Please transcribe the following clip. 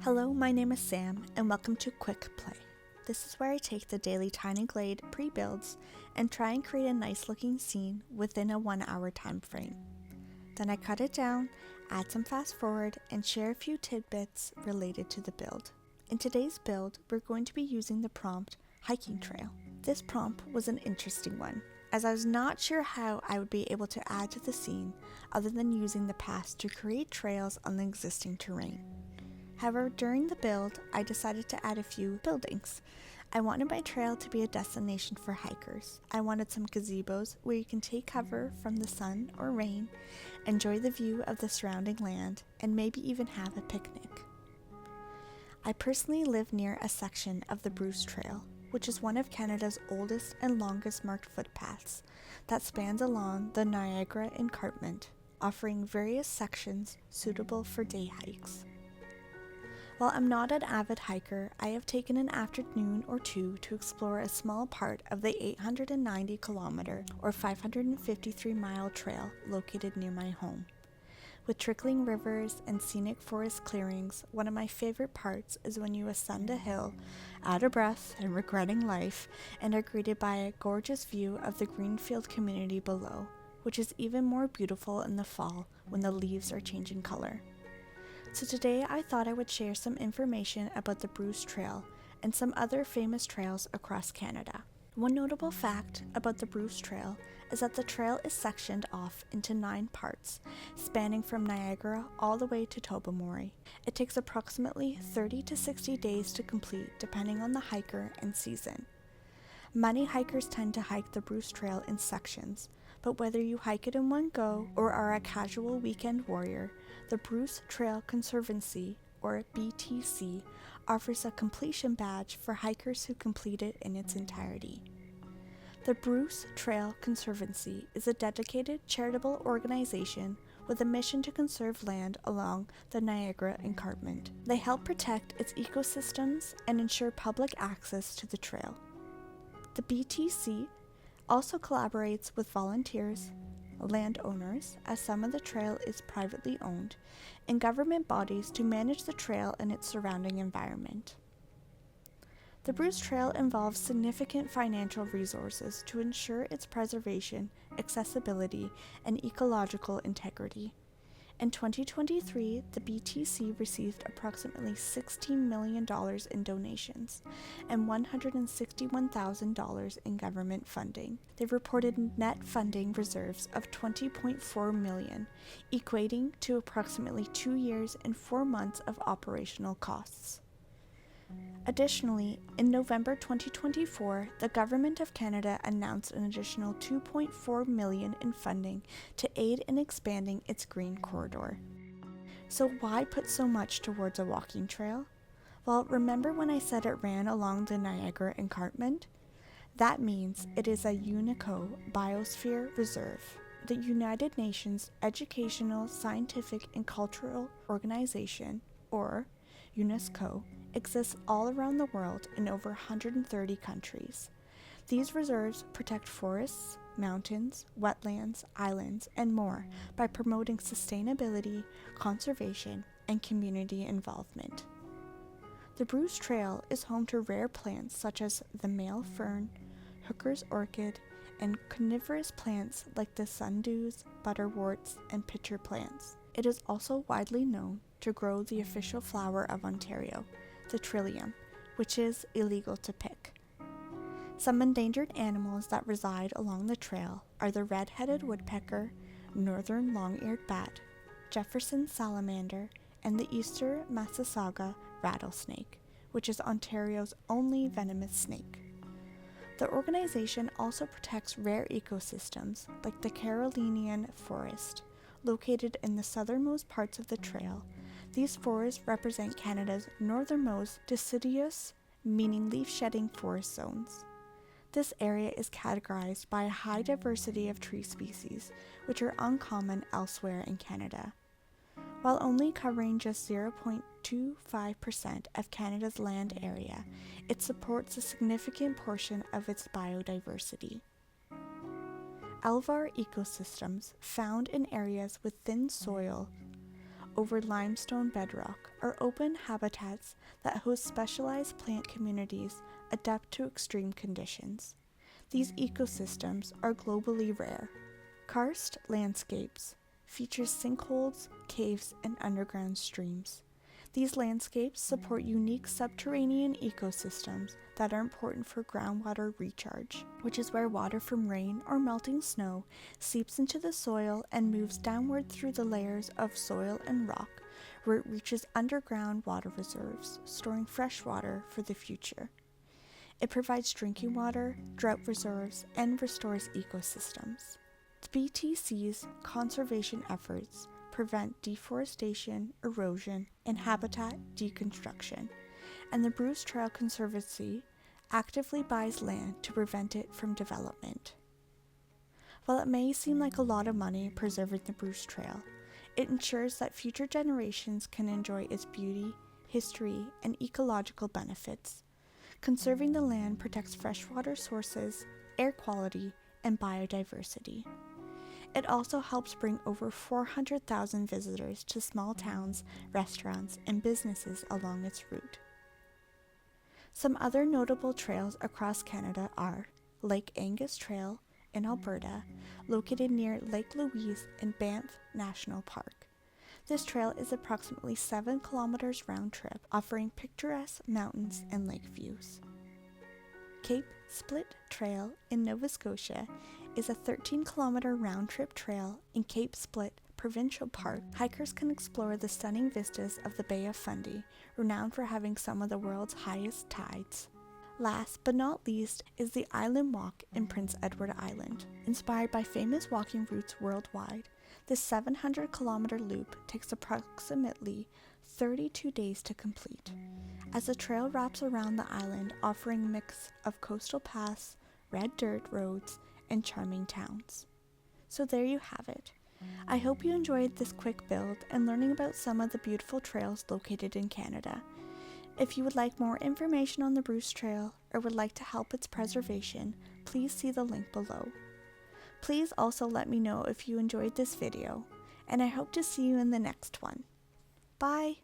Hello, my name is Sam, and welcome to Quick Play. This is where I take the daily Tiny Glade pre-builds and try and create a nice looking scene within a 1 hour time frame. Then I cut it down, add some fast forward, and share a few tidbits related to the build. In today's build, we're going to be using the prompt hiking trail. This prompt was an interesting one, as I was not sure how I would be able to add to the scene other than using the paths to create trails on the existing terrain. However, during the build, I decided to add a few buildings. I wanted my trail to be a destination for hikers. I wanted some gazebos where you can take cover from the sun or rain, enjoy the view of the surrounding land, and maybe even have a picnic. I personally live near a section of the Bruce Trail, which is one of Canada's oldest and longest marked footpaths that spans along the Niagara Escarpment, offering various sections suitable for day hikes. While I'm not an avid hiker, I have taken an afternoon or two to explore a small part of the 890 kilometer or 553 mile trail located near my home. With trickling rivers and scenic forest clearings, one of my favorite parts is when you ascend a hill, out of breath and regretting life, and are greeted by a gorgeous view of the greenfield community below, which is even more beautiful in the fall when the leaves are changing color. So today I thought I would share some information about the Bruce Trail and some other famous trails across Canada. One notable fact about the Bruce Trail is that the trail is sectioned off into 9 parts, spanning from Niagara all the way to Tobermory. It takes approximately 30 to 60 days to complete depending on the hiker and season. Many hikers tend to hike the Bruce Trail in sections, but whether you hike it in one go or are a casual weekend warrior, the Bruce Trail Conservancy, or BTC, offers a completion badge for hikers who complete it in its entirety. The Bruce Trail Conservancy is a dedicated charitable organization with a mission to conserve land along the Niagara Escarpment. They help protect its ecosystems and ensure public access to the trail. The BTC also collaborates with volunteers, landowners, as some of the trail is privately owned, and government bodies to manage the trail and its surrounding environment. The Bruce Trail involves significant financial resources to ensure its preservation, accessibility, and ecological integrity. In 2023, the BTC received approximately $16 million in donations and $161,000 in government funding. They reported net funding reserves of $20.4 million, equating to approximately 2 years and 4 months of operational costs. Additionally, in November 2024, the Government of Canada announced an additional $2.4 million in funding to aid in expanding its green corridor. So why put so much towards a walking trail? Well, remember when I said it ran along the Niagara Escarpment? That means it is a UNESCO Biosphere Reserve. The United Nations Educational, Scientific, and Cultural Organization, or UNESCO, exists all around the world in over 130 countries. These reserves protect forests, mountains, wetlands, islands, and more by promoting sustainability, conservation, and community involvement. The Bruce Trail is home to rare plants such as the male fern, hooker's orchid, and coniferous plants like the sundews, butterworts, and pitcher plants. It is also widely known to grow the official flower of Ontario, the trillium, which is illegal to pick. Some endangered animals that reside along the trail are the red-headed woodpecker, northern long-eared bat, Jefferson salamander, and the eastern Massasauga rattlesnake, which is Ontario's only venomous snake. The organization also protects rare ecosystems like the Carolinian forest, located in the southernmost parts of the trail. These forests represent Canada's northernmost deciduous, meaning leaf-shedding forest zones. This area is categorized by a high diversity of tree species, which are uncommon elsewhere in Canada. While only covering just 0.25% of Canada's land area, it supports a significant portion of its biodiversity. Alvar ecosystems found in areas with thin soil, over limestone bedrock are open habitats that host specialized plant communities adapt to extreme conditions. These ecosystems are globally rare. Karst landscapes feature sinkholes, caves, and underground streams. These landscapes support unique subterranean ecosystems that are important for groundwater recharge, which is where water from rain or melting snow seeps into the soil and moves downward through the layers of soil and rock, where it reaches underground water reserves, storing fresh water for the future. It provides drinking water, drought reserves, and restores ecosystems. The BTC's conservation efforts prevent deforestation, erosion, and habitat deconstruction, and the Bruce Trail Conservancy actively buys land to prevent it from development. While it may seem like a lot of money preserving the Bruce Trail, it ensures that future generations can enjoy its beauty, history, and ecological benefits. Conserving the land protects freshwater sources, air quality, and biodiversity. It also helps bring over 400,000 visitors to small towns, restaurants, and businesses along its route. Some other notable trails across Canada are Lake Angus Trail in Alberta, located near Lake Louise in Banff National Park. This trail is approximately 7 kilometers round trip, offering picturesque mountains and lake views. Cape Split Trail in Nova Scotia is a 13-kilometer round-trip trail in Cape Split Provincial Park. Hikers can explore the stunning vistas of the Bay of Fundy, renowned for having some of the world's highest tides. Last but not least is the Island Walk in Prince Edward Island. Inspired by famous walking routes worldwide, this 700-kilometer loop takes approximately 32 days to complete, as the trail wraps around the island, offering a mix of coastal paths, red dirt roads, and charming towns. So there you have it. I hope you enjoyed this quick build and learning about some of the beautiful trails located in Canada. If you would like more information on the Bruce Trail or would like to help its preservation, please see the link below. Please also let me know if you enjoyed this video, and I hope to see you in the next one. Bye!